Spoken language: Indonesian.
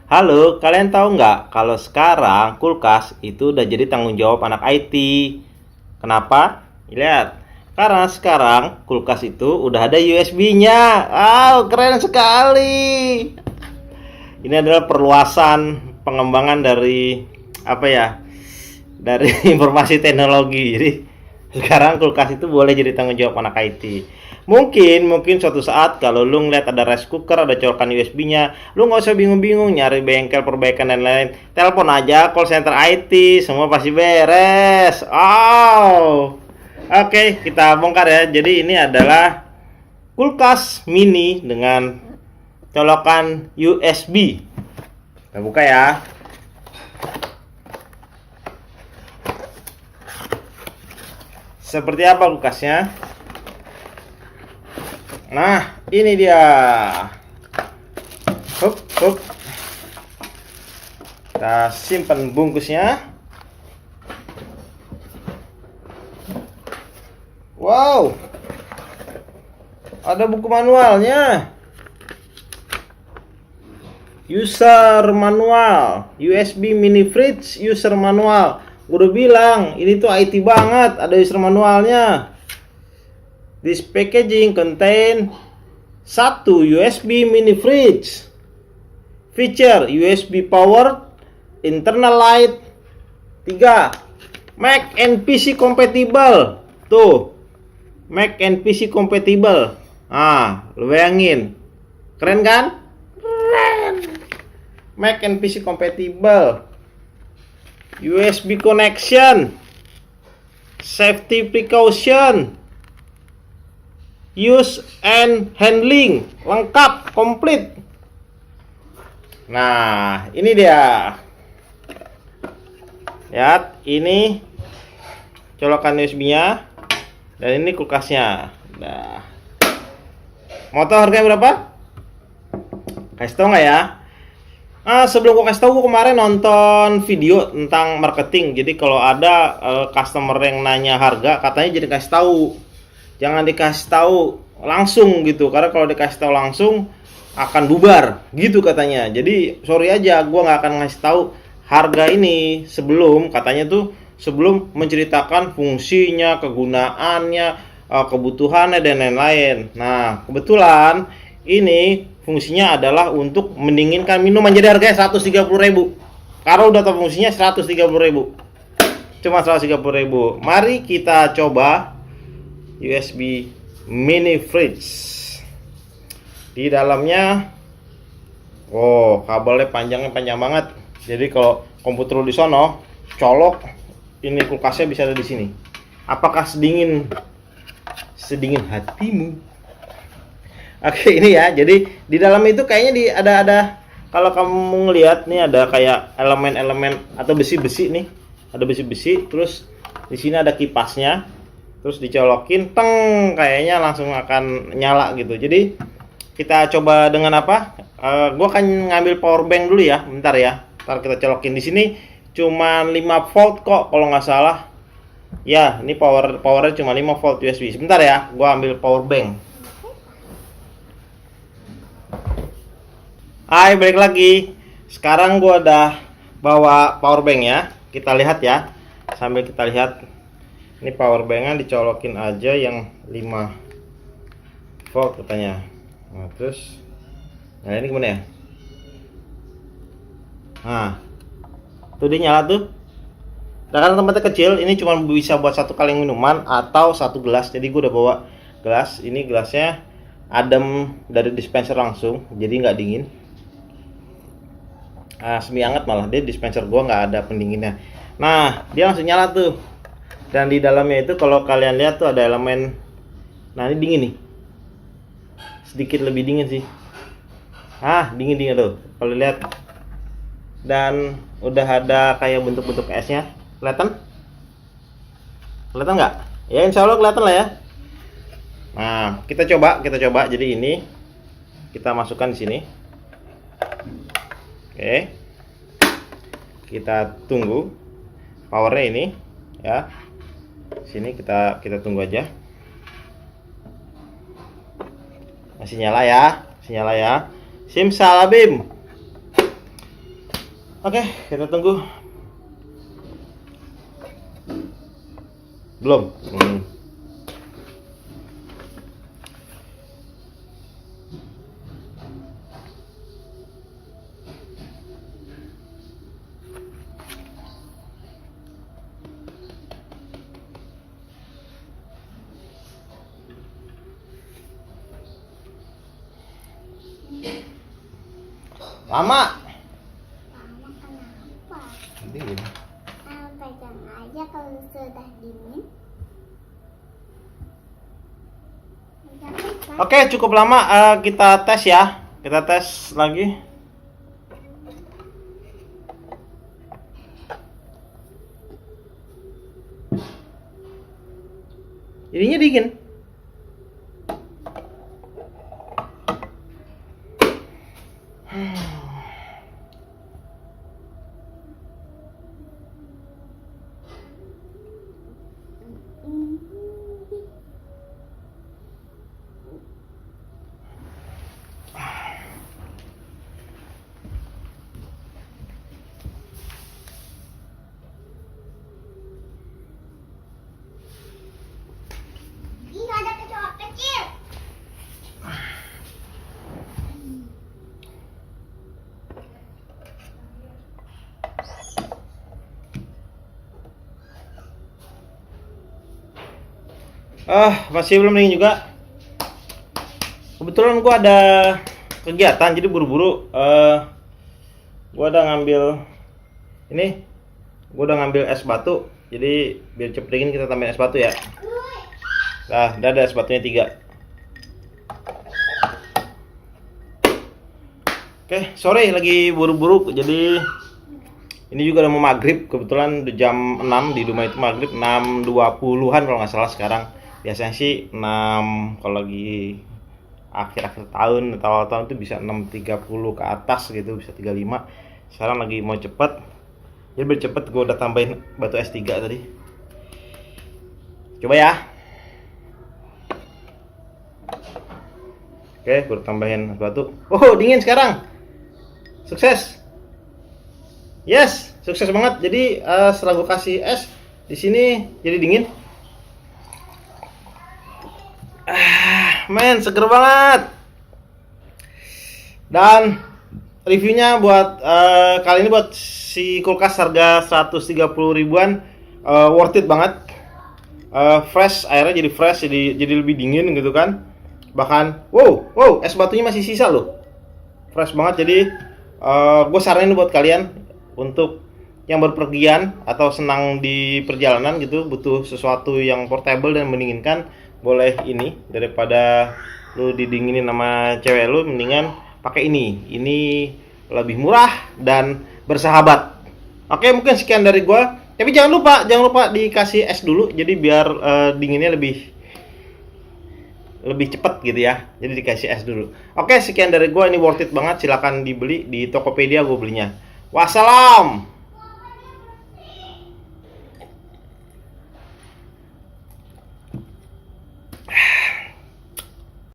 Halo, kalian tahu nggak kalau sekarang kulkas itu udah jadi tanggung jawab anak IT? Kenapa? Lihat, karena sekarang kulkas itu udah ada USB-nya. Wow, keren sekali. Ini adalah perluasan pengembangan dari apa ya? Dari informasi teknologi. Jadi sekarang kulkas itu boleh jadi tanggung jawab anak IT. Mungkin suatu saat kalau lu ngeliat ada rice cooker, ada colokan USB-nya, lu nggak usah bingung-bingung nyari bengkel perbaikan dan lain. Telepon aja call center IT, semua pasti beres. Oh, oke, kita bongkar ya. Jadi ini adalah kulkas mini dengan colokan USB. Kita buka ya. Seperti apa kulkasnya? Nah, ini dia. Hup, hup. Kita simpan bungkusnya. Wow. Ada buku manualnya. User manual, USB mini fridge user manual. Udah bilang, ini tuh IT banget, ada user manualnya. This packaging contain 1 USB mini fridge. Feature USB power, internal light. 3 Mac and PC compatible. Tuh, Mac and PC compatible. Lu bayangin. Keren kan? Keren. Mac and PC compatible. USB connection. Safety precaution. Use and handling lengkap, komplit. Nah, ini dia. Lihat, ini colokan USB-nya dan ini kulkasnya. Nah, mau tahu harganya berapa? Kasih tau nggak ya? Sebelum gua kasih tahu, gua kemarin nonton video tentang marketing. Jadi kalau ada customer yang nanya harga, katanya jadi kasih tahu. Jangan dikasih tahu langsung gitu, karena kalau dikasih tahu langsung akan bubar gitu katanya. Jadi sorry aja, gua nggak akan ngasih tahu harga ini sebelum, katanya tuh sebelum menceritakan fungsinya, kegunaannya, kebutuhannya dan lain-lain. Nah, kebetulan ini fungsinya adalah untuk mendinginkan minuman, jadi harganya 130.000. Kalau udah tahu fungsinya 130.000. Cuma 130.000. Mari kita coba USB mini fridge. Di dalamnya kabelnya panjang banget. Jadi kalau komputer di sono colok, ini kulkasnya bisa ada di sini. Apakah sedingin hatimu? Oke, ini ya. Jadi di dalam itu kayaknya ada kalau kamu ngelihat nih ada kayak elemen-elemen atau besi-besi nih. Ada besi-besi, terus di sini ada kipasnya. Terus dicolokin, teng, kayaknya langsung akan nyala gitu. Jadi kita coba dengan apa? Gua akan ngambil power bank dulu ya, bentar ya. Ntar kita colokin di sini. Cuma 5 volt kok kalau nggak salah. Ya, ini powernya cuma 5 volt USB. Sebentar ya, gua ambil power bank. Hai, balik lagi. Sekarang gua udah bawa power bank ya. Kita lihat ya. Sambil kita lihat. Ini power banknya dicolokin aja yang 5 volt katanya. Nah, terus ini gimana ya? Tuh dia nyala tuh. Nah, karena tempatnya kecil, ini cuma bisa buat satu kaleng minuman atau satu gelas. Jadi gue udah bawa gelas. Ini gelasnya adem dari dispenser langsung, jadi nggak dingin. Semi hangat malah, dia dispenser gue nggak ada pendinginnya. Nah, dia langsung nyala tuh. Dan di dalamnya itu kalau kalian lihat tuh ada elemen. Nah, ini dingin nih. Sedikit lebih dingin sih. Dingin tuh. Kalau lihat. Dan udah ada kayak bentuk-bentuk esnya. Kelihatan? Kelihatan nggak? Ya, insya Allah kelihatan lah ya. Nah, kita coba. Jadi ini kita masukkan di sini. Oke. Kita tunggu powernya ini ya. Sini kita tunggu aja. Masih nyala ya. Simsalabim. Oke, kita tunggu. Belum. Lama. Lama kenapa? Dingin. Pegang aja kalau sudah dingin. Pegang apa? Oke, cukup lama. Kita tes ya. Kita tes lagi. Ininya dingin. Ih, ada kecoa kecil. Masih belum dingin juga. Kebetulan gua ada kegiatan, jadi buru-buru. Gua udah ngambil ini. Gua udah ngambil es batu. Jadi biar cepet dingin kita tambahin es batu ya. Nah, udah ada es batunya 3. Oke, sore lagi buru-buru. Jadi ini juga udah mau maghrib. Kebetulan udah jam 6 di rumah itu maghrib 6.20-an kalau nggak salah sekarang. Biasanya sih 6 kalau lagi akhir-akhir tahun atau awal tahun itu bisa 6.30 ke atas gitu, bisa 35. Sekarang lagi mau cepet. Jadi biar cepet gue udah tambahin batu es 3 tadi. Coba ya. Oke, gue tambahin batu. Oh, dingin sekarang. Sukses. Yes, sukses banget. Jadi setelah gue kasih es di sini jadi dingin. Men, seger banget. Dan reviewnya buat kali ini buat si kulkas harga 130 ribuan, worth it banget. Fresh, airnya jadi fresh, jadi lebih dingin gitu kan. Bahkan, wow, es batunya masih sisa loh. Fresh banget. Jadi gue saranin buat kalian untuk yang berpergian atau senang di perjalanan gitu, butuh sesuatu yang portable dan mendinginkan, boleh ini. Daripada lu didinginin sama cewek lu, mendingan pakai ini. Ini lebih murah dan bersahabat. Oke, mungkin sekian dari gua. Tapi jangan lupa dikasih es dulu, jadi biar dinginnya lebih cepat gitu ya. Jadi dikasih es dulu. Oke, sekian dari gua. Ini worth it banget. Silakan dibeli di Tokopedia, gua belinya. Wassalam.